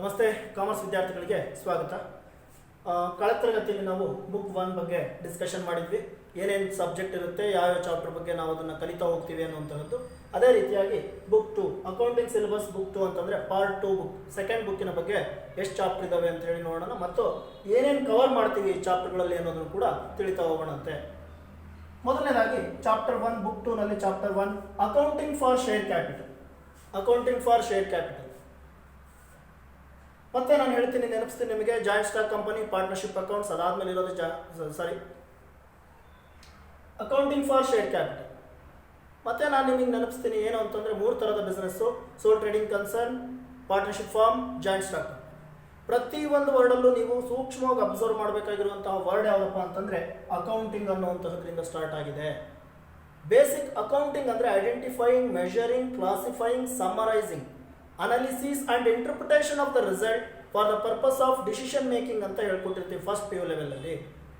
ನಮಸ್ತೆ ಕಾಮರ್ಸ್ ವಿದ್ಯಾರ್ಥಿಗಳಿಗೆ ಸ್ವಾಗತ. ಕಳೆದ ತರಗತಿಯಲ್ಲಿ ನಾವು ಬುಕ್ 1 ಬಗ್ಗೆ ಡಿಸ್ಕಷನ್ ಮಾಡಿದ್ವಿ. ಏನೇನು ಸಬ್ಜೆಕ್ಟ್ ಇರುತ್ತೆ, ಯಾವ ಚಾಪ್ಟರ್ ಬಗ್ಗೆ ನಾವು ಅದನ್ನು ಕಲಿತಾ ಹೋಗ್ತೀವಿ ಅನ್ನುವಂಥದ್ದು. ಅದೇ ರೀತಿಯಾಗಿ ಬುಕ್ 2 ಅಕೌಂಟಿಂಗ್ ಸಿಲೆಬಸ್ ಬುಕ್ 2 ಅಂತಂದರೆ ಪಾರ್ಟ್ 2 ಬುಕ್ ಸೆಕೆಂಡ್ ಬುಕ್ಕಿನ ಬಗ್ಗೆ ಎಷ್ಟು ಚಾಪ್ಟರ್ ಇದ್ದಾವೆ ಅಂತ ಹೇಳಿ ನೋಡೋಣ, ಮತ್ತು ಏನೇನು ಕವರ್ ಮಾಡ್ತೀವಿ ಈ ಚಾಪ್ಟರ್ಗಳಲ್ಲಿ ಅನ್ನೋದನ್ನು ಕೂಡ ತಿಳಿತಾ ಹೋಗೋಣಂತೆ. ಮೊದಲನೇದಾಗಿ ಚಾಪ್ಟರ್ 1 ಬುಕ್ 2 ನಲ್ಲಿ chapter 1 accounting for share capital. Accounting for share capital ಮತ್ತೆ ನಾನು ಹೇಳ್ತೀನಿ, ನೆನಪಿಸ್ತೀನಿ ನಿಮಗೆ. Joint stock company, partnership accounts, ಅದಾದ್ಮೇಲೆ ಇರೋದು ಅಕೌಂಟಿಂಗ್ ಫಾರ್ ಶೇರ್ ಕ್ಯಾಪಿಟಲ್. ಮತ್ತೆ ನಾನು ನಿಮಗೆ ನೆನಪಿಸ್ತೀನಿ ಏನು ಅಂತಂದರೆ 3 ಥರದ business: sole trading concern, partnership firm, joint stock. ಪ್ರತಿ ಒಂದು ವರ್ಡಲ್ಲೂ ನೀವು ಸೂಕ್ಷ್ಮವಾಗಿ ಅಬ್ಸರ್ವ್ ಮಾಡಬೇಕಾಗಿರುವಂತಹ ವರ್ಡ್ ಯಾವುದಪ್ಪ ಅಂತಂದರೆ ಅಕೌಂಟಿಂಗ್ ಅನ್ನುವಂಥದ್ರಿಂದ ಸ್ಟಾರ್ಟ್ ಆಗಿದೆ. ಬೇಸಿಕ್ ಅಕೌಂಟಿಂಗ್ ಅಂದರೆ identifying, measuring, classifying, summarising, analysis and interpretation of the result for the purpose of decision making ಅಂತ ಹೇಳ್ಕೊಟ್ಟಿರ್ತೀವಿ ಫಸ್ಟ್ PU ಲೆವೆಲಲ್ಲಿ.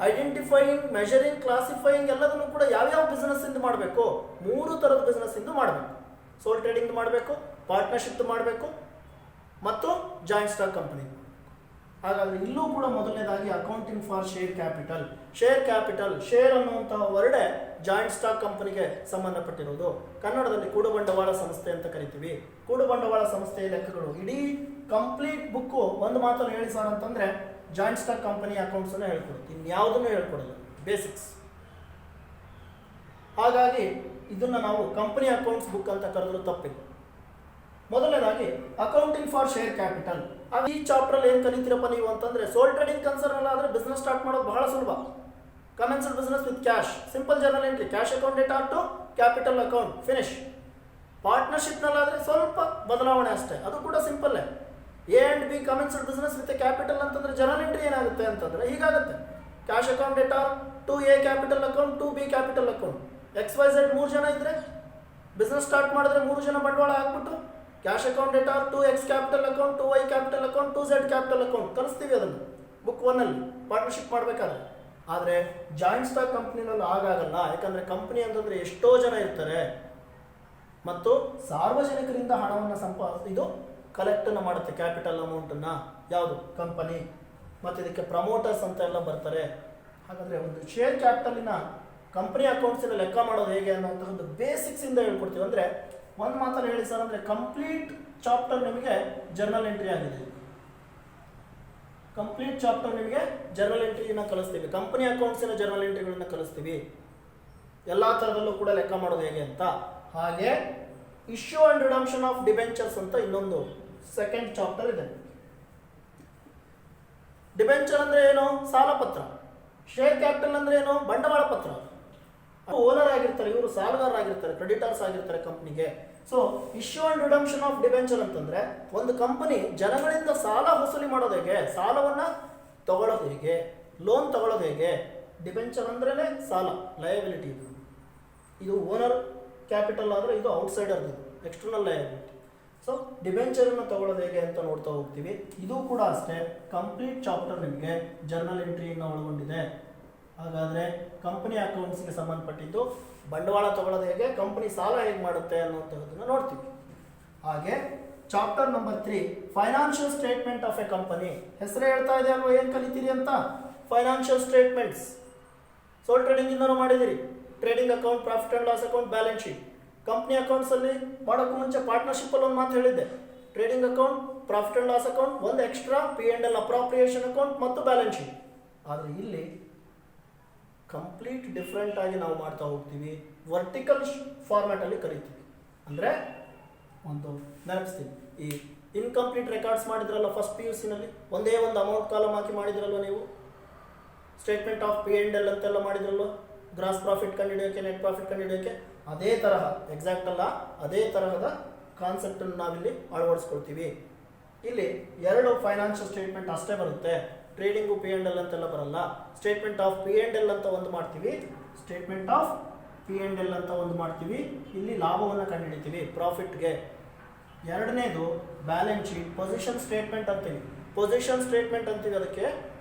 ಐಡೆಂಟಿಫೈಯಿಂಗ್, ಮೆಷರಿಂಗ್, ಕ್ಲಾಸಿಫೈಯಿಂಗ್ ಎಲ್ಲದನ್ನು ಕೂಡ ಯಾವ್ಯಾವ ಬಿಸ್ನೆಸ್ಸಿಂದ ಮಾಡಬೇಕು? 3 ಥರದ ಬಿಸ್ನೆಸ್ಸಿಂದ ಮಾಡಬೇಕು. ಸೋಲ್ ಟ್ರೇಡಿಂಗ್ ಮಾಡಬೇಕು, ಪಾರ್ಟ್ನರ್ಶಿಪ್ ಮಾಡಬೇಕು, ಮತ್ತು ಜಾಯಿಂಟ್ ಸ್ಟಾಕ್ ಕಂಪನಿ. ಹಾಗಾದರೆ ಇಲ್ಲೂ ಕೂಡ ಮೊದಲನೇದಾಗಿ accounting for share capital. Share capital, share ಅನ್ನುವಂತಹ ವರ್ಡೇ ಜಾಯಿಂಟ್ ಸ್ಟಾಕ್ ಕಂಪನಿಗೆ ಸಂಬಂಧಪಟ್ಟಿರುವುದು. ಕನ್ನಡದಲ್ಲಿ ಕೂಡುಬಂಡವಾಳ ಸಂಸ್ಥೆ ಅಂತ ಕರಿತೀವಿ. ಕೂಡುಬಂಡವಾಳ ಸಂಸ್ಥೆಯ ಲೆಕ್ಕಗಳು ಇಡೀ ಕಂಪ್ಲೀಟ್ ಬುಕ್ಕು ಒಂದು ಮಾತನ್ನು ಹೇಳಿ ಸರ್ ಅಂತಂದರೆ ಜಾಯಿಂಟ್ ಸ್ಟಾಕ್ ಕಂಪನಿ ಅಕೌಂಟ್ಸನ್ನು ಹೇಳ್ಕೊಡುತ್ತೆ, ಇನ್ಯಾವುದನ್ನು ಹೇಳ್ಕೊಡಲ್ಲ, ಬೇಸಿಕ್ಸ್. ಹಾಗಾಗಿ ಇದನ್ನು ನಾವು ಕಂಪನಿ ಅಕೌಂಟ್ಸ್ ಬುಕ್ ಅಂತ ಕರೆದ್ರು ತಪ್ಪಿಲ್ಲ. ಮೊದಲನೇದಾಗಿ ಅಕೌಂಟಿಂಗ್ ಫಾರ್ ಶೇರ್ ಕ್ಯಾಪಿಟಲ್. ಈ ಚಾಪ್ಟರ್ ಏನು ಕಲಿತೀರಪ್ಪ ನೀವು ಅಂತಂದರೆ, ಸೋಲ್ ಟ್ರೇಡಿಂಗ್ ಕನ್ಸರ್ನ್ ಅಲ್ಲ ಆದರೆ ಬಿಸ್ನೆಸ್ ಸ್ಟಾರ್ಟ್ ಮಾಡೋದು ಬಹಳ ಸುಲಭ. Commenced business with cash, simple journal entry, cash account data to capital account, finish. ಪಾರ್ಟ್ನರ್ಶಿಪ್ನಲ್ಲಾದರೆ ಸ್ವಲ್ಪ ಬದಲಾವಣೆ ಅಷ್ಟೇ, ಅದು ಕೂಡ ಸಿಂಪಲ್ಲೇ. A and B commenced business with capital ಅಂತಂದರೆ ಜರ್ನಲ್ ಎಂಟ್ರಿ ಏನಾಗುತ್ತೆ ಅಂತಂದರೆ ಹೀಗಾಗುತ್ತೆ: cash account data to A capital account to B capital account. XYZ 3 ಜನ ಇದ್ದರೆ ಬಿಸ್ನೆಸ್ ಸ್ಟಾರ್ಟ್ ಮಾಡಿದ್ರೆ 3 ಜನ ಬಂಡವಾಳ ಹಾಕ್ಬಿಟ್ಟು cash account data to X capital account to Y capital account to Z capital account ಕಲಿಸ್ತೀವಿ ಅದನ್ನು ಬುಕ್ 1 ಅಲ್ಲಿ ಪಾರ್ಟ್ನರ್ಶಿಪ್ ಮಾಡಬೇಕಾದ್ರೆ. ಆದರೆ ಜಾಯಿಂಟ್ ಸ್ಟಾಕ್ ಕಂಪ್ನಿನಲ್ಲಿ ಆಗಾಗಲ್ಲ. ಯಾಕಂದರೆ ಕಂಪ್ನಿ ಅಂತಂದರೆ ಎಷ್ಟೋ ಜನ ಇರ್ತಾರೆ ಮತ್ತು ಸಾರ್ವಜನಿಕರಿಂದ ಹಣವನ್ನು ಇದು ಕಲೆಕ್ಟನ್ನು ಮಾಡುತ್ತೆ, ಕ್ಯಾಪಿಟಲ್ ಅಮೌಂಟನ್ನು. ಯಾವುದು? ಕಂಪನಿ. ಮತ್ತು ಇದಕ್ಕೆ ಪ್ರಮೋಟರ್ಸ್ ಅಂತ ಎಲ್ಲ ಬರ್ತಾರೆ. ಹಾಗಾದರೆ ಒಂದು ಶೇರ್ ಕ್ಯಾಪಿಟಲಿನ ಕಂಪನಿ ಅಕೌಂಟ್ಸಿನ ಲೆಕ್ಕ ಮಾಡೋದು ಹೇಗೆ ಅನ್ನೋಂಥ ಒಂದು ಬೇಸಿಕ್ಸಿಂದ ಹೇಳ್ಕೊಡ್ತೀವಿ. ಅಂದರೆ ಒಂದು ಮಾತನ್ನು ಹೇಳಿ ಸರ್ ಅಂದರೆ ಕಂಪ್ಲೀಟ್ ಚಾಪ್ಟರ್ ನಿಮಗೆ ಜರ್ನಲ್ ಎಂಟ್ರಿ ಆಗಿದೆ. ಕಂಪ್ಲೀಟ್ ಚಾಪ್ಟರ್ ನಿಮಗೆ ಜರ್ನಲ್ ಎಂಟ್ರಿನ ಕಲಿಸ್ತೀವಿ, ಕಂಪನಿ ಅಕೌಂಟ್ಸಿನ ಜರ್ನಲ್ ಎಂಟ್ರಿಗಳನ್ನ ಕಲಿಸ್ತೀವಿ, ಎಲ್ಲ ಥರದಲ್ಲೂ ಕೂಡ ಲೆಕ್ಕ ಮಾಡೋದು ಹೇಗೆ ಅಂತ. ಹಾಗೆ issue and redemption of debentures ಅಂತ ಇನ್ನೊಂದು ಸೆಕೆಂಡ್ ಚಾಪ್ಟರ್ ಇದೆ. ಡಿಬೆಂಚರ್ ಅಂದರೆ ಏನು? ಸಾಲ ಪತ್ರ. ಶೇರ್ ಕ್ಯಾಪಿಟಲ್ ಅಂದರೆ ಏನು? ಬಂಡವಾಳ ಪತ್ರ. ಓನರ್ ಆಗಿರ್ತಾರೆ, ಇವರು ಸಾಲಗಾರರಾಗಿರ್ತಾರೆ, ಕ್ರೆಡಿಟರ್ಸ್ ಆಗಿರ್ತಾರೆ ಕಂಪ್ನಿಗೆ. So issue and redemption of debenture ಅಂತಂದರೆ ಒಂದು ಕಂಪನಿ ಜನಗಳಿಂದ ಸಾಲ ವಸೂಲಿ ಮಾಡೋದು ಹೇಗೆ, ಸಾಲವನ್ನು ತಗೊಳ್ಳೋದು ಹೇಗೆ, ಲೋನ್ ತಗೊಳ್ಳೋದು ಹೇಗೆ. ಡಿಬೆಂಚರ್ ಅಂದ್ರೇ ಸಾಲ, ಲಯಬಿಲಿಟಿ. ಇದು ಓನರ್ ಕ್ಯಾಪಿಟಲ್ ಆದರೆ ಇದು ಔಟ್ಸೈಡರ್ದು, ಎಕ್ಸ್ಟರ್ನಲ್ ಲಯಬಿಲಿಟಿ. ಸೊ ಡಿಬೆಂಚರನ್ನು ತಗೊಳ್ಳೋದು ಹೇಗೆ ಅಂತ ನೋಡ್ತಾ ಹೋಗ್ತೀವಿ. ಇದು ಕೂಡ ಅಷ್ಟೇ ಕಂಪ್ಲೀಟ್ ಚಾಪ್ಟರ್ ನಿಮಗೆ ಜರ್ನಲ್ ಎಂಟ್ರಿಯನ್ನು ಒಳಗೊಂಡಿದೆ. ಹಾಗಾದರೆ ಕಂಪನಿ ಅಕೌಂಟ್ಸ್ಗೆ ಸಂಬಂಧಪಟ್ಟಿದ್ದು ಬಂಡವಾಳ ತಗೊಳ್ಳೋದು ಹೇಗೆ, ಕಂಪನಿ ಸಾಲ ಹೇಗೆ ಮಾಡುತ್ತೆ ಅನ್ನೋಂಥದ್ದನ್ನು ನೋಡ್ತೀವಿ. ಹಾಗೆ chapter number 3 financial statement of A company. ಹೆಸರೇ ಹೇಳ್ತಾ ಇದೆ ಅಲ್ವಾ ಏನು ಕಲಿತೀರಿ ಅಂತ? Financial statements. ಸೋಲ್ ಟ್ರೇಡಿಂಗಿಂದನೂ ಮಾಡಿದಿರಿ, trading account, profit and loss account, balance sheet. Company ಅಕೌಂಟ್ಸಲ್ಲಿ ಮಾಡೋಕ್ಕೂ ಮುಂಚೆ ಪಾರ್ಟ್ನರ್ಶಿಪ್ಪಲ್ಲಿ ಒಂದು ಮಾತು ಹೇಳಿದ್ದೆ: trading account, profit and loss account, ಒಂದು ಎಕ್ಸ್ಟ್ರಾ P&L ಅಪ್ರಾಪ್ರಿಯೇಷನ್ ಅಕೌಂಟ್ ಮತ್ತು ಬ್ಯಾಲೆನ್ಸ್ ಶೀಟ್. ಆದರೆ ಇಲ್ಲಿ ಕಂಪ್ಲೀಟ್ ಡಿಫ್ರೆಂಟ್ ಆಗಿ ನಾವು ಮಾಡ್ತಾ ಹೋಗ್ತೀವಿ. ವರ್ಟಿಕಲ್ ಫಾರ್ಮ್ಯಾಟಲ್ಲಿ ಕರಿತೀವಿ. ಅಂದರೆ ಒಂದು ನೆನಪಿಸ್ತೀವಿ, ಈ ಇನ್ಕಂಪ್ಲೀಟ್ ರೆಕಾರ್ಡ್ಸ್ ಮಾಡಿದ್ರಲ್ಲ ಫಸ್ಟ್ PUC ನಲ್ಲಿ, ಒಂದೇ ಒಂದು ಅಮೌಂಟ್ ಕಾಲಮ್ ಹಾಕಿ ಮಾಡಿದ್ರಲ್ವ ನೀವು. ಸ್ಟೇಟ್ಮೆಂಟ್ ಆಫ್ P&L ಅಂತೆಲ್ಲ ಮಾಡಿದ್ರಲ್ವ, ಗ್ರಾಸ್ ಪ್ರಾಫಿಟ್ ಕಂಡುಹಿಡಿಯೋಕ್ಕೆ, ನೆಟ್ ಪ್ರಾಫಿಟ್ ಕಂಡುಹಿಡಿಯೋಕ್ಕೆ. ಅದೇ ತರಹ, ಎಕ್ಸಾಕ್ಟ್ ಅಲ್ಲ, ಅದೇ ತರಹದ ಕಾನ್ಸೆಪ್ಟನ್ನು ನಾವಿಲ್ಲಿ ಅಳವಡಿಸ್ಕೊಳ್ತೀವಿ. ಇಲ್ಲಿ 2 ಫೈನಾನ್ಷಿಯಲ್ ಸ್ಟೇಟ್ಮೆಂಟ್ ಅಷ್ಟೇ ಬರುತ್ತೆ, ಟ್ರೇಡಿಂಗು P&L ಅಂತೆಲ್ಲ ಬರಲ್ಲ. ಸ್ಟೇಟ್ಮೆಂಟ್ ಆಫ್ P&L ಅಂತ ಒಂದು ಮಾಡ್ತೀವಿ, ಸ್ಟೇಟ್ಮೆಂಟ್ ಆಫ್ P&L ಅಂತ ಒಂದು ಮಾಡ್ತೀವಿ. ಇಲ್ಲಿ ಲಾಭವನ್ನು ಕಂಡುಹಿಡಿತೀವಿ ಪ್ರಾಫಿಟ್ಗೆ. ಎರಡನೇದು ಬ್ಯಾಲೆನ್ಸ್ ಶೀಟ್, ಪೊಸಿಷನ್ ಸ್ಟೇಟ್ಮೆಂಟ್ ಅಂತೀವಿ. ಪೊಸಿಷನ್ ಸ್ಟೇಟ್ಮೆಂಟ್ ಅಂತೀವಿ ಅದಕ್ಕೆ,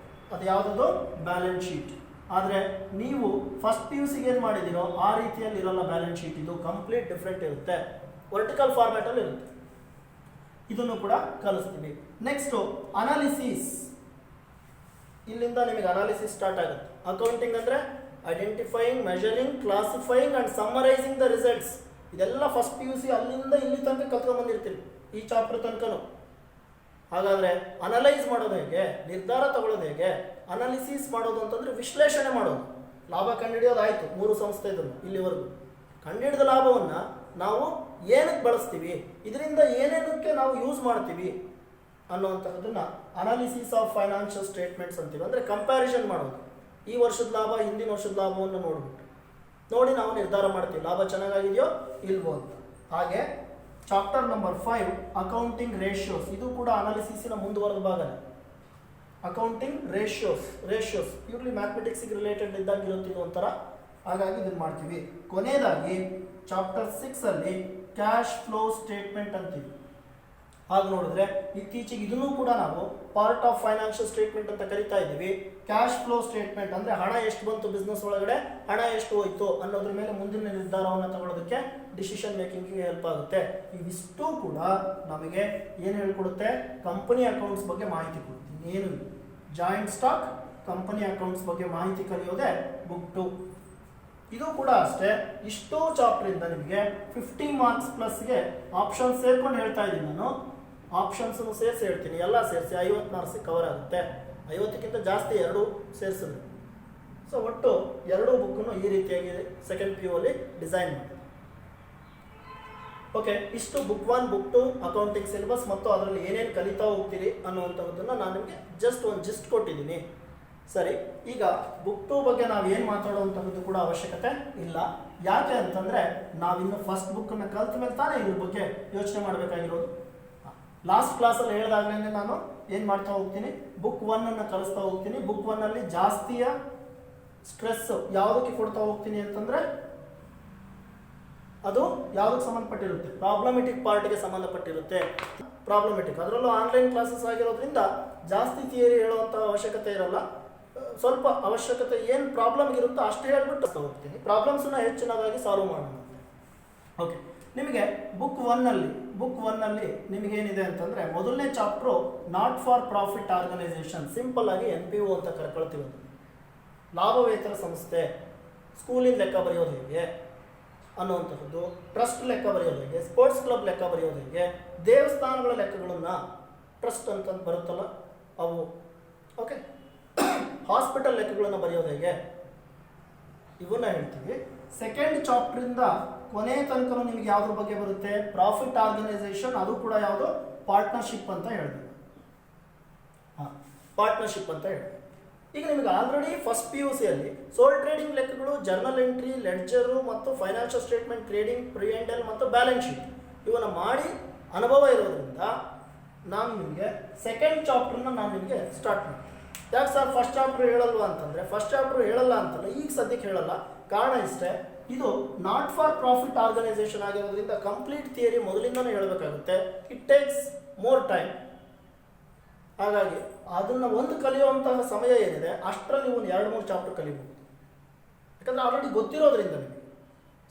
ಅದು ಯಾವುದದು? Balance sheet. ಆದರೆ ನೀವು ಫಸ್ಟ್ PUCಗೆ ಏನು ಮಾಡಿದ್ದೀರೋ ಆ ರೀತಿಯಲ್ಲಿ ಇರೋಲ್ಲ ಬ್ಯಾಲೆನ್ಸ್ ಶೀಟ್. ಇದು ಕಂಪ್ಲೀಟ್ ಡಿಫ್ರೆಂಟ್ ಇರುತ್ತೆ, ವರ್ಟಿಕಲ್ ಫಾರ್ಮ್ಯಾಟಲ್ಲಿ ಇರುತ್ತೆ. ಇದನ್ನು ಕೂಡ ಕಲಿಸ್ತೀವಿ. Next analysis. ಇಲ್ಲಿಂದ ನಿಮಗೆ ಅನಾಲಿಸಿಸ್ ಸ್ಟಾರ್ಟ್ ಆಗುತ್ತೆ. ಅಕೌಂಟಿಂಗ್ ಅಂದರೆ identifying, measuring, classifying and summarising the results. ಇದೆಲ್ಲ ಫಸ್ಟ್ PUC ಅಲ್ಲಿಂದ ಇಲ್ಲಿ ತನಕ ಕಲ್ತ್ಕೊಂಡ್ಬಂದಿರ್ತೀವಿ, ಈ ಚಾಪ್ಟರ್ ತನಕನೂ. ಹಾಗಾದರೆ ಅನಲೈಸ್ ಮಾಡೋದು ಹೇಗೆ, ನಿರ್ಧಾರ ತಗೊಳ್ಳೋದು ಹೇಗೆ, ಅನಾಲಿಸಿಸ್ ಮಾಡೋದು ಅಂತಂದರೆ ವಿಶ್ಲೇಷಣೆ ಮಾಡೋದು. ಲಾಭ ಕಂಡುಹಿಡಿಯೋದು ಆಯಿತು, 3 ಸಂಸ್ಥೆ ಇದನ್ನು ಇಲ್ಲಿವರೆಗೂ. ಕಂಡುಹಿಡಿದ ಲಾಭವನ್ನು ನಾವು ಏನಕ್ಕೆ ಬಳಸ್ತೀವಿ, ಇದರಿಂದ ಏನೇನಕ್ಕೆ ನಾವು ಯೂಸ್ ಮಾಡ್ತೀವಿ ಅನ್ನುವಂಥದ್ದನ್ನು ಅನಾಲಿಸಿಸ್ ಆಫ್ ಫೈನಾನ್ಷಿಯಲ್ ಸ್ಟೇಟ್ಮೆಂಟ್ಸ್ ಅಂತೀವಿ. ಅಂದರೆ ಕಂಪ್ಯಾರಿಸನ್ ಮಾಡೋದು, ಈ ವರ್ಷದ ಲಾಭ ಹಿಂದಿನ ವರ್ಷದ ಲಾಭವನ್ನು ನೋಡಿ ನಾವು ನಿರ್ಧಾರ ಮಾಡ್ತೀವಿ ಲಾಭ ಚೆನ್ನಾಗಿದೆಯೋ ಇಲ್ವೋ ಅಂತ. ಹಾಗೆ ಚಾಪ್ಟರ್ ನಂಬರ್ 5 ಅಕೌಂಟಿಂಗ್ ರೇಷಿಯೋಸ್. ಇದು ಕೂಡ ಅನಾಲಿಸಿಸಿನ ಮುಂದುವರೆದ ಭಾಗನೇ. ಅಕೌಂಟಿಂಗ್ ರೇಷಿಯೋಸ್ ಪ್ಯೂರ್ಲಿ ಮ್ಯಾಥಮೆಟಿಕ್ಸಿಗೆ ರಿಲೇಟೆಡ್ ಇದ್ದಾಗ ಇರುತ್ತಿದ್ದು ಒಂಥರ, ಹಾಗಾಗಿ ಇದನ್ನು ಮಾಡ್ತೀವಿ. ಕೊನೆಯದಾಗಿ ಚಾಪ್ಟರ್ 6 ಅಲ್ಲಿ ಕ್ಯಾಶ್ ಫ್ಲೋ ಸ್ಟೇಟ್ಮೆಂಟ್ ಅಂತೀವಿ. ಹಾಗೆ ನೋಡಿದ್ರೆ ಇತ್ತೀಚೆಗೆ ಇದನ್ನು ಕೂಡ ನಾವು ಪಾರ್ಟ್ ಆಫ್ ಫೈನಾನ್ಷಿಯಲ್ ಸ್ಟೇಟ್ಮೆಂಟ್ ಅಂತ ಕರಿತಾ ಇದ್ದೀವಿ. ಕ್ಯಾಶ್ ಫ್ಲೋ ಸ್ಟೇಟ್ಮೆಂಟ್ ಅಂದರೆ ಹಣ ಎಷ್ಟು ಬಂತು ಬಿಸ್ನೆಸ್ ಒಳಗಡೆ, ಹಣ ಎಷ್ಟು ಹೋಯ್ತು ಅನ್ನೋದ್ರ ಮೇಲೆ ಮುಂದಿನ ನಿರ್ಧಾರವನ್ನು ತಗೊಳ್ಳೋದಕ್ಕೆ, ಡಿಸಿಷನ್ ಮೇಕಿಂಗಿಗೆ ಹೆಲ್ಪ್ ಆಗುತ್ತೆ. ಇವಿಷ್ಟು ಕೂಡ ನಮಗೆ ಏನು ಹೇಳ್ಕೊಡುತ್ತೆ, ಕಂಪನಿ ಅಕೌಂಟ್ಸ್ ಬಗ್ಗೆ ಮಾಹಿತಿ ಕೊಡುತ್ತೆ. ಏನು ಜಾಯಿಂಟ್ ಸ್ಟಾಕ್, ಕಂಪನಿ ಅಕೌಂಟ್ಸ್ ಬಗ್ಗೆ ಮಾಹಿತಿ ಕಲಿಯೋದೇ ಬುಕ್ 2. ಇದು ಕೂಡ ಅಷ್ಟೇ, ಇಷ್ಟೋ ಚಾಪ್ಟ್ರಿಂದ ನಿಮಗೆ 50 ಮಾರ್ಕ್ಸ್ ಪ್ಲಸ್ಗೆ ಆಪ್ಷನ್ಸ್ ಸೇರ್ಕೊಂಡು ಹೇಳ್ತಾ ಇದ್ದೀನಿ ನಾನು. ಆಪ್ಷನ್ಸನ್ನು ಸೇರಿಸಿ ಹೇಳ್ತೀನಿ, ಎಲ್ಲ ಸೇರಿಸಿ 50 ಮಾರ್ಕ್ಸಿಗೆ ಕವರ್ ಆಗುತ್ತೆ. 50ಕ್ಕಿಂತ ಜಾಸ್ತಿ 2 ಸೇರಿಸಿದ್ರು. ಸೊ ಒಟ್ಟು 2 ಬುಕ್ಕನ್ನು ಈ ರೀತಿಯಾಗಿ ಸೆಕೆಂಡ್ PU ಅಲ್ಲಿ ಡಿಸೈನ್ ಮಾಡಿ. ಓಕೆ, ಇಷ್ಟು ಬುಕ್ 1 ಬುಕ್ 2 ಅಕೌಂಟಿಂಗ್ ಸಿಲೆಬಸ್ ಮತ್ತು ಅದರಲ್ಲಿ ಏನೇನು ಕಲಿತಾ ಹೋಗ್ತೀರಿ ಅನ್ನುವಂಥದ್ದನ್ನು ನಾನು ನಿಮಗೆ ಜಸ್ಟ್ ಒಂದು ಜಿಸ್ಟ್ ಕೊಟ್ಟಿದ್ದೀನಿ. ಸರಿ, ಈಗ ಬುಕ್ 2 ಬಗ್ಗೆ ನಾವು ಏನು ಮಾತಾಡುವಂಥದ್ದು ಕೂಡ ಅವಶ್ಯಕತೆ ಇಲ್ಲ. ಯಾಕೆ ಅಂತಂದರೆ ನಾವಿನ್ನು ಫಸ್ಟ್ ಬುಕ್ಕನ್ನು ಕಲ್ತ ಮೇಲೆ ತಾನೇ ಇದ್ರ ಬಗ್ಗೆ ಯೋಚನೆ ಮಾಡಬೇಕಾಗಿರೋದು. ಲಾಸ್ಟ್ ಕ್ಲಾಸಲ್ಲಿ ಹೇಳಿದಾಗಲೇ ನಾನು ಏನು ಮಾಡ್ತಾ ಹೋಗ್ತೀನಿ, ಬುಕ್ 1 ಕಲಿಸ್ತಾ ಹೋಗ್ತೀನಿ. ಬುಕ್ 1 ಜಾಸ್ತಿಯ ಸ್ಟ್ರೆಸ್ ಯಾವುದಕ್ಕೆ ಕೊಡ್ತಾ ಹೋಗ್ತೀನಿ ಅಂತಂದರೆ ಅದು ಯಾವುದಕ್ಕೆ ಸಂಬಂಧಪಟ್ಟಿರುತ್ತೆ, ಪ್ರಾಬ್ಲಮೆಟಿಕ್ ಪಾರ್ಟ್ಗೆ ಸಂಬಂಧಪಟ್ಟಿರುತ್ತೆ. ಪ್ರಾಬ್ಲಮೆಟಿಕ್ ಅದರಲ್ಲೂ ಆನ್ಲೈನ್ ಕ್ಲಾಸಸ್ ಆಗಿರೋದ್ರಿಂದ ಜಾಸ್ತಿ ಥಿಯರಿ ಹೇಳುವಂಥ ಅವಶ್ಯಕತೆ ಇರಲ್ಲ. ಸ್ವಲ್ಪ ಅವಶ್ಯಕತೆ ಏನು ಪ್ರಾಬ್ಲಮ್ ಇರುತ್ತೋ ಅಷ್ಟು ಹೇಳ್ಬಿಟ್ಟು ಹೋಗ್ತೀನಿ. ಪ್ರಾಬ್ಲಮ್ಸನ್ನ ಹೆಚ್ಚಿನದಾಗಿ ಸಾಲ್ವ್ ಮಾಡೋಣ. ಓಕೆ, ನಿಮಗೆ ಬುಕ್ 1 ನಿಮಗೇನಿದೆ ಅಂತಂದರೆ ಮೊದಲನೇ chapter not for profit organisation, simple ಆಗಿ NPO ಅಂತ ಕರ್ಕೊಳ್ತೀವಿ. ಲಾಭವೇತರ ಸಂಸ್ಥೆ, ಸ್ಕೂಲಿನ ಲೆಕ್ಕ ಬರೆಯೋದು ಹೇಗೆ ಅನ್ನುವಂಥದ್ದು, ಟ್ರಸ್ಟ್ ಲೆಕ್ಕ ಬರೆಯೋದು ಹೇಗೆ, ಸ್ಪೋರ್ಟ್ಸ್ ಕ್ಲಬ್ ಲೆಕ್ಕ ಬರೆಯೋದು ಹೇಗೆ, ದೇವಸ್ಥಾನಗಳ ಲೆಕ್ಕಗಳನ್ನು ಟ್ರಸ್ಟ್ ಅಂತ ಬರುತ್ತಲ್ಲ ಅವು, ಓಕೆ, ಹಾಸ್ಪಿಟಲ್ ಲೆಕ್ಕಗಳನ್ನು ಬರೆಯೋದು ಹೇಗೆ, ಇವನ್ನ ಹೇಳ್ತೀವಿ. ಸೆಕೆಂಡ್ ಚಾಪ್ಟ್ರಿಂದ ಕೊನೆ ತನಕ ನಿಮಗೆ ಯಾವುದ್ರ ಬಗ್ಗೆ ಬರುತ್ತೆ, ಪ್ರಾಫಿಟ್ ಆರ್ಗನೈಸೇಷನ್, ಅದು ಕೂಡ ಯಾವುದು ಪಾರ್ಟ್ನರ್ಶಿಪ್ ಅಂತ ಹೇಳಿದ್ವಿ. ಪಾರ್ಟ್ನರ್ಶಿಪ್ ಅಂತ ಹೇಳಿದ್ವಿ. ಈಗ ನಿಮಗೆ ಆಲ್ರೆಡಿ ಫಸ್ಟ್ PUC ಅಲ್ಲಿ ಸೋಲ್ ಟ್ರೇಡಿಂಗ್ ಲೆಕ್ಕಗಳು, ಜರ್ನಲ್ ಎಂಟ್ರಿ, ಲೆಡ್ಜರು ಮತ್ತು ಫೈನಾನ್ಷಿಯಲ್ ಸ್ಟೇಟ್ಮೆಂಟ್, ಟ್ರೇಡಿಂಗ್, P&L ಮತ್ತು ಬ್ಯಾಲೆನ್ಸ್ ಶೀಟ್ ಇವನ್ನ ಮಾಡಿ ಅನುಭವ ಇರೋದ್ರಿಂದ ನಾನು ನಿಮಗೆ ಸೆಕೆಂಡ್ ಚಾಪ್ಟರ್ನ ನಾನು ನಿಮಗೆ ಸ್ಟಾರ್ಟ್ ಮಾಡ್ತೀನಿ. ಯಾಕೆ ಸರ್ ಫಸ್ಟ್ ಚಾಪ್ಟರ್ ಹೇಳಲ್ವಾ ಅಂತಂದರೆ, ಫಸ್ಟ್ ಚಾಪ್ಟರ್ ಹೇಳಲ್ಲ ಅಂತಲ್ಲ, ಈಗ ಸದ್ಯಕ್ಕೆ ಹೇಳಲ್ಲ. ಕಾರಣ ಇಷ್ಟೇ, ಇದು ನಾಟ್ ಫಾರ್ ಪ್ರಾಫಿಟ್ ಆರ್ಗನೈಸೇಷನ್ ಆಗಿರೋದ್ರಿಂದ ಕಂಪ್ಲೀಟ್ ಥಿಯರಿ ಮೊದಲಿಂದನೇ ಹೇಳಬೇಕಾಗುತ್ತೆ. It takes more time. ಹಾಗಾಗಿ ಅದನ್ನು ಒಂದು ಕಲಿಯುವಂತಹ ಸಮಯ ಏನಿದೆ ಅಷ್ಟರಲ್ಲಿ ನೀವು 2-3 ಚಾಪ್ಟರ್ ಕಲಿಬಹುದು. ಯಾಕಂದರೆ ಆಲ್ರೆಡಿ ಗೊತ್ತಿರೋದ್ರಿಂದ ನಿಮಗೆ.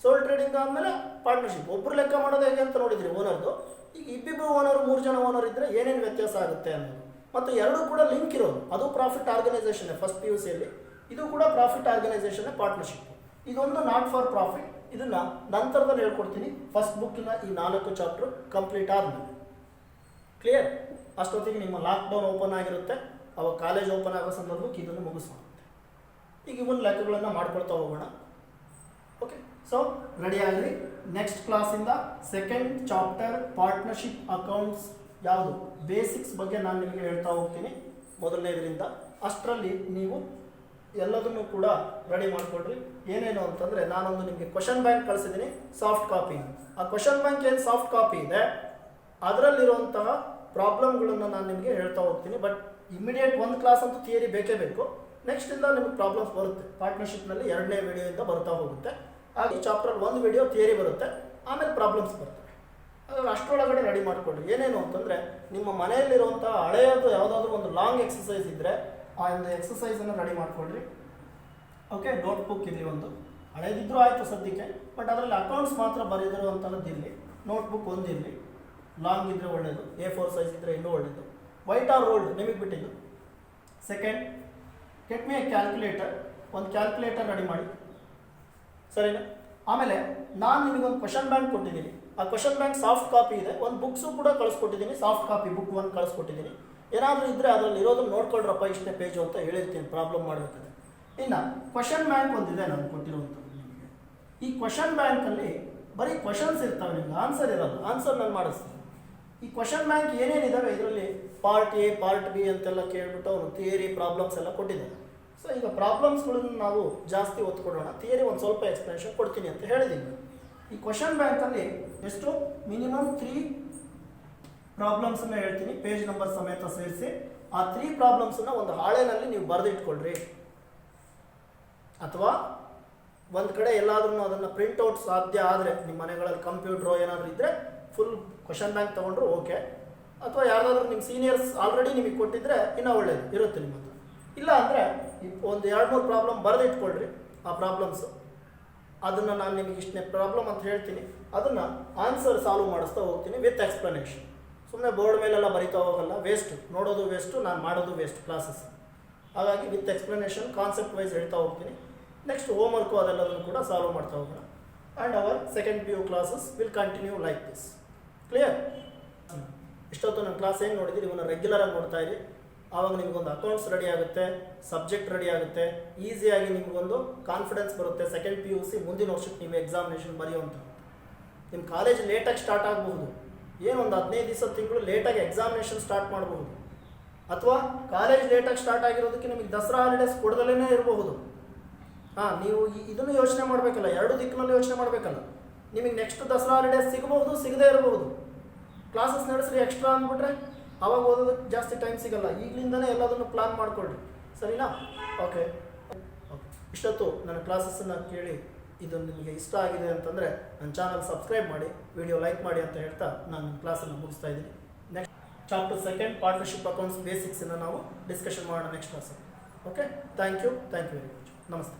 ಸೋಲ್ ಟ್ರೇಡಿಂಗ್ ಆದಮೇಲೆ ಪಾರ್ಟ್ನರ್ಶಿಪ್, ಒಬ್ಬರು ಲೆಕ್ಕ ಮಾಡೋದು ಹೇಗೆ ಅಂತ ನೋಡಿದ್ರಿ ಓನರ್ದು. ಈಗ ಇಬ್ಬಿಬ್ಬರು ಓನರ್, 3 ಜನ ಓನರ್ ಇದ್ದರೆ ಏನೇನು ವ್ಯತ್ಯಾಸ ಆಗುತ್ತೆ ಅನ್ನೋದು, ಮತ್ತು ಎರಡೂ ಕೂಡ ಲಿಂಕ್ ಇರೋದು. ಅದು ಪ್ರಾಫಿಟ್ ಆರ್ಗನೈಸೇಷನ್ ಫಸ್ಟ್ PUC ಅಲ್ಲಿ, ಇದು ಕೂಡ ಪ್ರಾಫಿಟ್ ಆರ್ಗನೈಸೇಷನ್ ಪಾರ್ಟ್ನರ್ಶಿಪ್. ಇದೊಂದು ನಾಟ್ ಫಾರ್ ಪ್ರಾಫಿಟ್, ಇದನ್ನು ನಂತರದಲ್ಲಿ ಹೇಳ್ಕೊಡ್ತೀನಿ. ಫಸ್ಟ್ ಬುಕ್ಕಿನ ಈ 4 ಚಾಪ್ಟರ್ ಕಂಪ್ಲೀಟ್ ಆದಮೇಲೆ. ಕ್ಲಿಯರ್? ಅಷ್ಟೊತ್ತಿಗೆ ನಿಮ್ಮ ಲಾಕ್ಡೌನ್ ಓಪನ್ ಆಗಿರುತ್ತೆ, ಅವಾಗ ಕಾಲೇಜ್ ಓಪನ್ ಆಗೋ ಸಂದರ್ಭಕ್ಕೆ ಇದನ್ನು ಮುಗಿಸ್ಕೊಳ್ಳುತ್ತೆ. ಈಗ ಇವನ್ ಲೆಕ್ಕಗಳನ್ನು ಮಾಡ್ಕೊಳ್ತಾ ಹೋಗೋಣ. ಓಕೆ, ಸೊ ರೆಡಿ ಆಗಲಿ. ನೆಕ್ಸ್ಟ್ ಕ್ಲಾಸಿಂದ ಸೆಕೆಂಡ್ ಚಾಪ್ಟರ್ ಪಾರ್ಟ್ನರ್ಶಿಪ್ ಅಕೌಂಟ್ಸ್ ಯಾವುದು ಬೇಸಿಕ್ಸ್ ಬಗ್ಗೆ ನಾನು ನಿಮಗೆ ಹೇಳ್ತಾ ಹೋಗ್ತೀನಿ ಮೊದಲನೇದರಿಂದ. ಅಷ್ಟರಲ್ಲಿ ನೀವು ಎಲ್ಲದನ್ನು ಕೂಡ ರೆಡಿ ಮಾಡಿಕೊಡ್ರಿ. ಏನೇನು ಅಂತಂದರೆ ನಾನೊಂದು ನಿಮಗೆ ಕ್ವಶನ್ ಬ್ಯಾಂಕ್ ಕಳಿಸಿದ್ದೀನಿ, ಸಾಫ್ಟ್ ಕಾಪಿ. ಆ ಕ್ವಶನ್ ಬ್ಯಾಂಕ್ ಏನು ಸಾಫ್ಟ್ ಕಾಪಿ ಇದೆ ಅದರಲ್ಲಿರುವಂತಹ ಪ್ರಾಬ್ಲಮ್ಗಳನ್ನು ನಾನು ನಿಮಗೆ ಹೇಳ್ತಾ ಹೋಗ್ತೀನಿ. ಬಟ್ ಇಮಿಡಿಯೇಟ್ ಒಂದು ಕ್ಲಾಸ್ ಅಂತೂ ಥಿಯರಿ ಬೇಕೇ ಬೇಕು. ನೆಕ್ಸ್ಟಿಂದ ನಿಮಗೆ ಪ್ರಾಬ್ಲಮ್ಸ್ ಬರುತ್ತೆ. ಪಾರ್ಟ್ನರ್ಶಿಪ್ನಲ್ಲಿ 2ನೇ ವಿಡಿಯೋಯಿಂದ ಬರ್ತಾ ಹೋಗುತ್ತೆ. ಹಾಗೆ ಈ ಚಾಪ್ಟರ್ 1 ವಿಡಿಯೋ ಥಿಯರಿ ಬರುತ್ತೆ, ಆಮೇಲೆ ಪ್ರಾಬ್ಲಮ್ಸ್ ಬರ್ತವೆ. ಹಾಗಾಗಿ ಅಷ್ಟರೊಳಗಡೆ ರೆಡಿ ಮಾಡಿಕೊಳ್ಳಿ. ಏನೇನು ಅಂತಂದರೆ ನಿಮ್ಮ ಮನೆಯಲ್ಲಿರುವಂಥ ಹಳೆಯದು ಯಾವುದಾದ್ರೂ ಒಂದು ಲಾಂಗ್ ಎಕ್ಸಸೈಸ್ ಇದ್ದರೆ ಆ ಒಂದು ಎಕ್ಸಸೈಸನ್ನು ರೆಡಿ ಮಾಡಿಕೊಳ್ಳ್ರಿ. ಓಕೆ, ನೋಟ್ಬುಕ್ ಇರಲಿ, ಒಂದು ಹಳೇದಿದ್ರೂ ಆಯಿತು ಸದ್ಯಕ್ಕೆ, ಬಟ್ ಅದರಲ್ಲಿ ಅಕೌಂಟ್ಸ್ ಮಾತ್ರ ಬರೆದಿರುವಂಥದ್ದು ಇರಲಿ. ನೋಟ್ಬುಕ್ ಒಂದಿರಲಿ. ಲಾಂಗ್ ಇದ್ದರೆ ಒಳ್ಳೆಯದು, A4 ಸೈಜ್ ಇದ್ದರೆ ಇನ್ನೂ ಒಳ್ಳೆಯದು. ವೈಟ್ ಆರ್ ರೋಲ್ಡ್ ನಿಮಗೆ ಬಿಟ್ಟಿದ್ದು. Second, get me a calculator, ಒಂದು ಕ್ಯಾಲ್ಕುಲೇಟರ್ ರೆಡಿ ಮಾಡಿ, ಸರಿನಾ? ಆಮೇಲೆ ನಾನು ನಿಮಗೊಂದು ಕ್ವಶನ್ ಬ್ಯಾಂಕ್ ಕೊಟ್ಟಿದ್ದೀನಿ, ಆ ಕ್ವಶನ್ ಬ್ಯಾಂಕ್ ಸಾಫ್ಟ್ ಕಾಪಿ ಇದೆ, ಒಂದು ಬುಕ್ಸು ಕೂಡ ಕಳಿಸ್ಕೊಟ್ಟಿದ್ದೀನಿ, ಸಾಫ್ಟ್ ಕಾಪಿ ಬುಕ್ 1 ಕಳಿಸ್ಕೊಟ್ಟಿದ್ದೀನಿ. ಏನಾದರೂ ಇದ್ದರೆ ಅದರಲ್ಲಿ ಇರೋದನ್ನು ನೋಡ್ಕೊಳ್ರಪ್ಪ ಇಷ್ಟೇ ಪೇಜು ಅಂತ ಹೇಳಿರ್ತೀನಿ ಪ್ರಾಬ್ಲಮ್ ಮಾಡಬೇಕಾದ್ರೆ. ಇನ್ನು ಕ್ವಶನ್ ಬ್ಯಾಂಕ್ ಒಂದಿದೆ ನಾನು ಕೊಟ್ಟಿರುವಂಥದ್ದು ನಿಮಗೆ. ಈ ಕ್ವಶನ್ ಬ್ಯಾಂಕಲ್ಲಿ ಬರೀ ಕ್ವಶನ್ಸ್ ಇರ್ತಾವೆ, ನಿಮ್ಗೆ ಆನ್ಸರ್ ಇರಲ್ಲ, ಆನ್ಸರ್ ನಾನು ಮಾಡಿಸ್ತೀನಿ. ಈ ಕ್ವಶನ್ ಬ್ಯಾಂಕ್ ಏನೇನಿದ್ದಾವೆ ಇದರಲ್ಲಿ ಪಾರ್ಟ್ ಎ ಪಾರ್ಟ್ ಬಿ ಅಂತೆಲ್ಲ ಕೇಳ್ಬಿಟ್ಟು ಅವನು ಥಿಯರಿ ಪ್ರಾಬ್ಲಮ್ಸ್ ಎಲ್ಲ ಕೊಟ್ಟಿದ್ದಾನೆ. ಸೊ ಈಗ ಪ್ರಾಬ್ಲಮ್ಸ್ಗಳನ್ನು ನಾವು ಜಾಸ್ತಿ ಒತ್ತು ಕೊಡೋಣ, ಥಿಯರಿ ಒಂದು ಸ್ವಲ್ಪ ಎಕ್ಸ್ಪ್ಲನೇಷನ್ ಕೊಡ್ತೀನಿ ಅಂತ ಹೇಳಿದ್ದೀನಿ. ಈ ಕ್ವಶನ್ ಬ್ಯಾಂಕಲ್ಲಿ ಎಷ್ಟು ಮಿನಿಮಮ್ 3 ಪ್ರಾಬ್ಲಮ್ಸನ್ನು ಹೇಳ್ತೀನಿ, ಪೇಜ್ ನಂಬರ್ ಸಮೇತ ಸೇರಿಸಿ. ಆ 3 ಪ್ರಾಬ್ಲಮ್ಸನ್ನು ಒಂದು ಹಾಳೆನಲ್ಲಿ ನೀವು ಬರೆದಿಟ್ಕೊಳ್ರಿ, ಅಥವಾ ಒಂದು ಕಡೆ ಎಲ್ಲಾದ್ರೂ ಅದನ್ನು ಪ್ರಿಂಟ್ಔಟ್ ಸಾಧ್ಯ ಆದರೆ ನಿಮ್ಮ ಮನೆಗಳಲ್ಲಿ ಕಂಪ್ಯೂಟ್ರೋ ಏನಾದರೂ ಇದ್ದರೆ ಫುಲ್ ಕ್ವಶನ್ ಬ್ಯಾಂಕ್ ತೊಗೊಂಡ್ರು ಓಕೆ, ಅಥವಾ ಯಾರಾದರೂ ನಿಮ್ಮ ಸೀನಿಯರ್ಸ್ ಆಲ್ರೆಡಿ ನಿಮಗೆ ಕೊಟ್ಟಿದ್ರೆ ಇನ್ನೂ ಒಳ್ಳೇದು ಇರುತ್ತೆ ನಿಮ್ಮ ಹತ್ರ. ಇಲ್ಲ ಅಂದರೆ ಒಂದು 2-3 ಪ್ರಾಬ್ಲಮ್ ಬರೆದಿಟ್ಕೊಳ್ರಿ, ಆ ಪ್ರಾಬ್ಲಮ್ಸು ಅದನ್ನು ನಾನು ನಿಮಗೆ ಇಷ್ಟನೇ ಪ್ರಾಬ್ಲಮ್ ಅಂತ ಹೇಳ್ತೀನಿ, ಅದನ್ನು ಆನ್ಸರ್ ಸಾಲ್ವ್ ಮಾಡಿಸ್ತಾ ಹೋಗ್ತೀನಿ ವಿತ್ ಎಕ್ಸ್ಪ್ಲನೇಷನ್. ಸುಮ್ಮನೆ ಬೋರ್ಡ್ ಮೇಲೆಲ್ಲ ಬರಿತಾ ಹೋಗಲ್ಲ, ವೇಸ್ಟು, ನೋಡೋದು ವೇಸ್ಟು, ನಾನು ಮಾಡೋದು ವೇಸ್ಟ್ ಕ್ಲಾಸಸ್. ಹಾಗಾಗಿ ವಿತ್ ಎಕ್ಸ್ಪ್ಲನೇಷನ್ ಕಾನ್ಸೆಪ್ಟ್ ವೈಸ್ ಹೇಳ್ತಾ ಹೋಗ್ತೀನಿ. ನೆಕ್ಸ್ಟ್ ಹೋಮ್ವರ್ಕು ಅದೆಲ್ಲದನ್ನು ಕೂಡ ಸಾಲ್ವ್ ಮಾಡ್ತಾ ಹೋಗೋಣ. And our second PU classes will continue like this. Clear? ಇಷ್ಟೊತ್ತು ನನ್ನ ಕ್ಲಾಸ್ ಏನು ನೋಡಿದ್ದೀರಿ ಇವನ್ನ ರೆಗ್ಯುಲರಾಗಿ ನೋಡ್ತಾ ಇರಿ, ಆವಾಗ ನಿಮಗೊಂದು ಅಕೌಂಟ್ಸ್ ರೆಡಿ ಆಗುತ್ತೆ, ಸಬ್ಜೆಕ್ಟ್ ರೆಡಿ ಆಗುತ್ತೆ, ಈಸಿಯಾಗಿ ನಿಮಗೊಂದು ಕಾನ್ಫಿಡೆನ್ಸ್ ಬರುತ್ತೆ. ಸೆಕೆಂಡ್ PUC ಮುಂದಿನ ವರ್ಷಕ್ಕೆ ನೀವು ಎಕ್ಸಾಮಿನೇಷನ್ ಬರೆಯುವಂಥ. ನಿಮ್ಮ ಕಾಲೇಜ್ ಲೇಟಾಗಿ ಸ್ಟಾರ್ಟ್ ಆಗಬಹುದು, ಏನೊಂದು 15 ದಿವಸ ತಿಂಗಳು ಲೇಟಾಗಿ ಎಕ್ಸಾಮಿನೇಷನ್ ಸ್ಟಾರ್ಟ್ ಮಾಡಬಹುದು, ಅಥವಾ ಕಾಲೇಜ್ ಲೇಟಾಗಿ ಸ್ಟಾರ್ಟ್ ಆಗಿರೋದಕ್ಕೆ ನಿಮಗೆ ದಸರಾ ಹಾಲಿಡೇಸ್ ಕೊಡದಲ್ಲೇ ಇರಬಹುದು. ನೀವು ಇದನ್ನು ಯೋಚನೆ ಮಾಡಬೇಕಲ್ಲ, 2 ದಿಕ್ಕಿನಲ್ಲಿ ಯೋಚನೆ ಮಾಡಬೇಕಲ್ಲ. ನಿಮಗೆ ನೆಕ್ಸ್ಟ್ ದಸರಾ ಹಾಲಿಡೇಸ್ ಸಿಗಬಹುದು, ಸಿಗದೇ ಇರಬಹುದು. ಕ್ಲಾಸಸ್ ನಡೆಸ್ರಿ ಎಕ್ಸ್ಟ್ರಾ ಅಂದ್ಬಿಟ್ರೆ ಆವಾಗ ಓದೋದಕ್ಕೆ ಜಾಸ್ತಿ ಟೈಮ್ ಸಿಗಲ್ಲ. ಈಗಲಿಂದನೇ ಎಲ್ಲದನ್ನು ಪ್ಲಾನ್ ಮಾಡಿಕೊಳ್ಳ್ರಿ, ಸರಿನಾ? ಓಕೆ. ಇಷ್ಟೊತ್ತು ನನ್ನ ಕ್ಲಾಸಸ್ಸನ್ನು ಕೇಳಿ ಇದು ನಿಮಗೆ ಇಷ್ಟ ಆಗಿದೆ ಅಂತಂದರೆ ನನ್ನ ಚಾನಲ್ ಸಬ್ಸ್ಕ್ರೈಬ್ ಮಾಡಿ, ವಿಡಿಯೋ ಲೈಕ್ ಮಾಡಿ ಅಂತ ಹೇಳ್ತಾ ನಾನು ನನ್ನ ಕ್ಲಾಸನ್ನು ಮುಗಿಸ್ತಾ ಇದ್ದೀನಿ. ನೆಕ್ಸ್ಟ್ ಚಾಪ್ಟರ್ 2 ಪಾರ್ಟ್ನರ್ಶಿಪ್ ಅಕೌಂಟ್ಸ್ ಬೇಸಿಕ್ಸನ್ನು ನಾವು ಡಿಸ್ಕಷನ್ ಮಾಡೋಣ ನೆಕ್ಸ್ಟ್ ಕ್ಲಾಸಲ್ಲಿ. Okay, thank you very much. ನಮಸ್ತೆ.